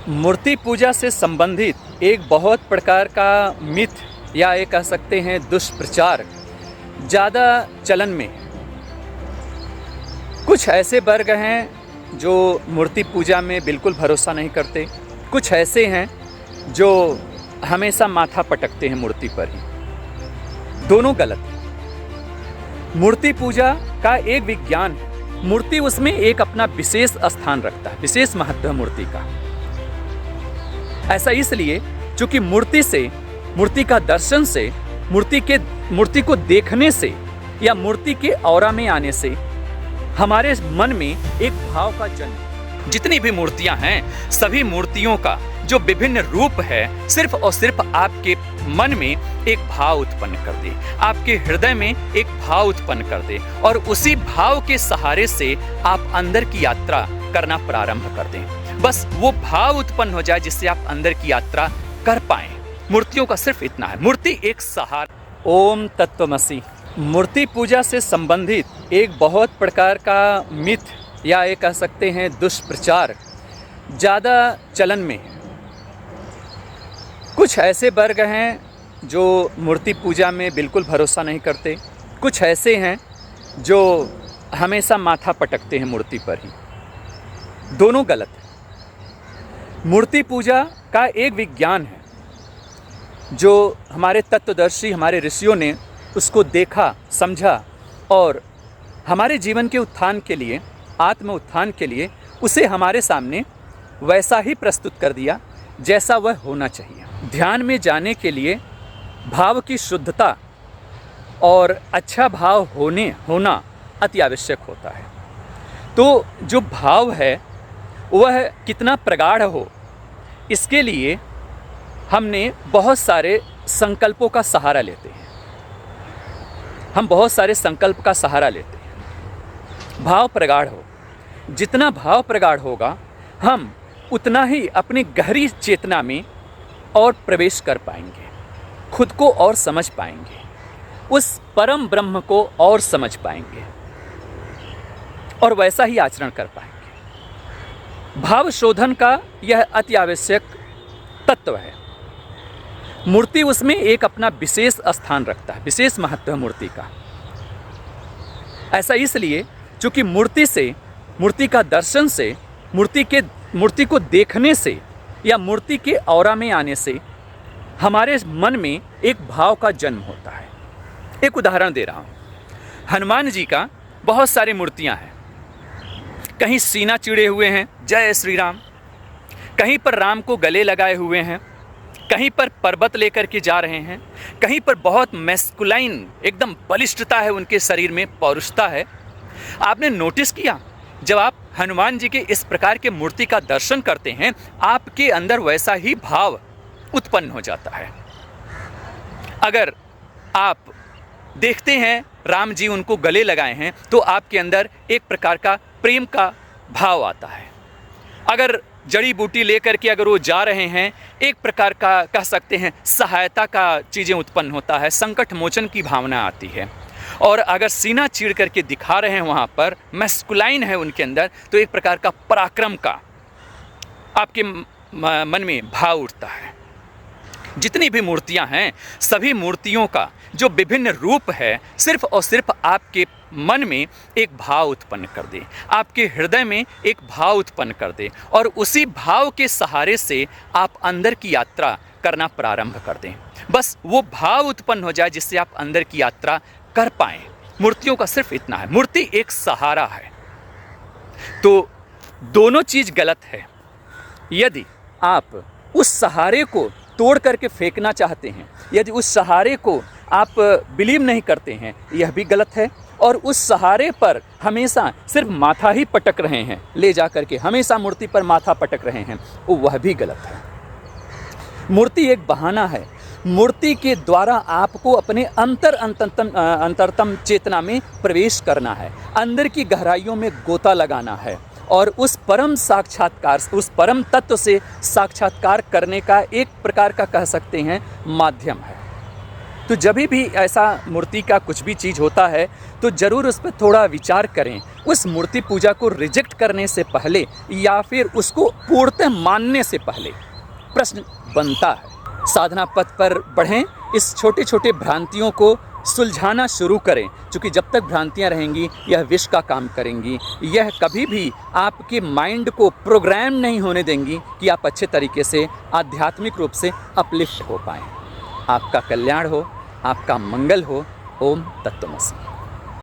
मूर्ति पूजा से संबंधित एक बहुत प्रकार का मिथ या ये कह सकते हैं दुष्प्रचार ज़्यादा चलन में है। कुछ ऐसे वर्ग हैं जो मूर्ति पूजा में बिल्कुल भरोसा नहीं करते, कुछ ऐसे हैं जो हमेशा माथा पटकते हैं मूर्ति पर ही। दोनों गलत है। मूर्ति पूजा का एक विज्ञान है। मूर्ति उसमें एक अपना विशेष स्थान रखता है, विशेष महत्व है मूर्ति का। ऐसा इसलिए क्योंकि मूर्ति का दर्शन से, मूर्ति को देखने से या मूर्ति के औरा में आने से हमारे मन में एक भाव का जन्म। जितनी भी मूर्तियां हैं, सभी मूर्तियों का जो विभिन्न रूप है, सिर्फ और सिर्फ आपके मन में एक भाव उत्पन्न कर दे, आपके हृदय में एक भाव उत्पन्न कर दे, और उसी भाव के सहारे से आप अंदर की यात्रा करना प्रारंभ कर दें। बस वो भाव उत्पन्न हो जाए जिससे आप अंदर की यात्रा कर पाएं। मूर्तियों का सिर्फ इतना है, मूर्ति एक सहारा। ओम तत्वमसि। मूर्ति पूजा से संबंधित एक बहुत प्रकार का मिथ या ये कह सकते हैं दुष्प्रचार ज़्यादा चलन में है। कुछ ऐसे वर्ग हैं जो मूर्ति पूजा में बिल्कुल भरोसा नहीं करते, कुछ ऐसे हैं जो हमेशा माथा पटकते हैं मूर्ति पर ही। दोनों गलत है। मूर्ति पूजा का एक विज्ञान है जो हमारे तत्वदर्शी, हमारे ऋषियों ने उसको देखा, समझा और हमारे जीवन के उत्थान के लिए, आत्म उत्थान के लिए उसे हमारे सामने वैसा ही प्रस्तुत कर दिया जैसा वह होना चाहिए। ध्यान में जाने के लिए भाव की शुद्धता और अच्छा भाव होना अति आवश्यक होता है। तो जो भाव है वह कितना प्रगाढ़ हो, इसके लिए हमने बहुत सारे संकल्पों का सहारा लेते हैं। हम बहुत सारे संकल्प का सहारा लेते हैं। भाव प्रगाढ़ हो, जितना भाव प्रगाढ़ होगा हम उतना ही अपनी गहरी चेतना में और प्रवेश कर पाएंगे, खुद को और समझ पाएंगे, उस परम ब्रह्म को और समझ पाएंगे और वैसा ही आचरण कर पाएंगे। भाव शोधन का यह अति आवश्यक तत्व है। मूर्ति उसमें एक अपना विशेष स्थान रखता है, विशेष महत्व है मूर्ति का। ऐसा इसलिए क्योंकि मूर्ति का दर्शन से, मूर्ति को देखने से या मूर्ति के औरा में आने से हमारे मन में एक भाव का जन्म होता है। एक उदाहरण दे रहा हूँ। हनुमान जी का बहुत सारी मूर्तियाँ हैं। कहीं सीना चिड़े हुए हैं, जय श्री राम, कहीं पर राम को गले लगाए हुए हैं, कहीं पर पर्वत लेकर के जा रहे हैं, कहीं पर बहुत मैस्कुलाइन, एकदम बलिष्ठता है उनके शरीर में, पौरुषता है। आपने नोटिस किया, जब आप हनुमान जी के इस प्रकार के मूर्ति का दर्शन करते हैं, आपके अंदर वैसा ही भाव उत्पन्न हो जाता है। अगर आप देखते हैं राम जी उनको गले लगाए हैं तो आपके अंदर एक प्रकार का प्रेम का भाव आता है। अगर जड़ी बूटी लेकर के अगर वो जा रहे हैं, एक प्रकार का कह सकते हैं सहायता का चीज़ें उत्पन्न होता है, संकट मोचन की भावना आती है। और अगर सीना चीर करके दिखा रहे हैं, वहाँ पर मैस्कुलाइन है उनके अंदर, तो एक प्रकार का पराक्रम का आपके मन में भाव उठता है। जितनी भी मूर्तियां हैं, सभी मूर्तियों का जो विभिन्न रूप है, सिर्फ और सिर्फ आपके मन में एक भाव उत्पन्न कर दे, आपके हृदय में एक भाव उत्पन्न कर दे, और उसी भाव के सहारे से आप अंदर की यात्रा करना प्रारंभ कर दें। बस वो भाव उत्पन्न हो जाए जिससे आप अंदर की यात्रा कर पाएं। मूर्तियों का सिर्फ इतना है, मूर्ति एक सहारा है। तो दोनों चीज गलत है। यदि आप उस सहारे को तोड़ करके फेंकना चाहते हैं, यदि उस सहारे को आप बिलीव नहीं करते हैं, यह भी गलत है। और उस सहारे पर हमेशा सिर्फ माथा ही पटक रहे हैं, ले जा करके हमेशा मूर्ति पर माथा पटक रहे हैं, वह भी गलत है। मूर्ति एक बहाना है। मूर्ति के द्वारा आपको अपने अंतरतम चेतना में प्रवेश करना है, अंदर की गहराइयों में गोता लगाना है और उस परम साक्षात्कार, उस परम तत्व से साक्षात्कार करने का एक प्रकार का कह सकते हैं माध्यम है। तो जब भी ऐसा मूर्ति का कुछ भी चीज़ होता है तो ज़रूर उस पर थोड़ा विचार करें। उस मूर्ति पूजा को रिजेक्ट करने से पहले या फिर उसको पूर्णतः मानने से पहले प्रश्न बनता है। साधना पथ पर बढ़ें, इस छोटे छोटे भ्रांतियों को सुलझाना शुरू करें, क्योंकि जब तक भ्रांतियां रहेंगी यह विष का काम करेंगी। यह कभी भी आपके माइंड को प्रोग्राम नहीं होने देंगी कि आप अच्छे तरीके से आध्यात्मिक रूप से अपलिफ्ट हो पाएँ। आपका कल्याण हो, आपका मंगल हो। ओम तत्वमसि।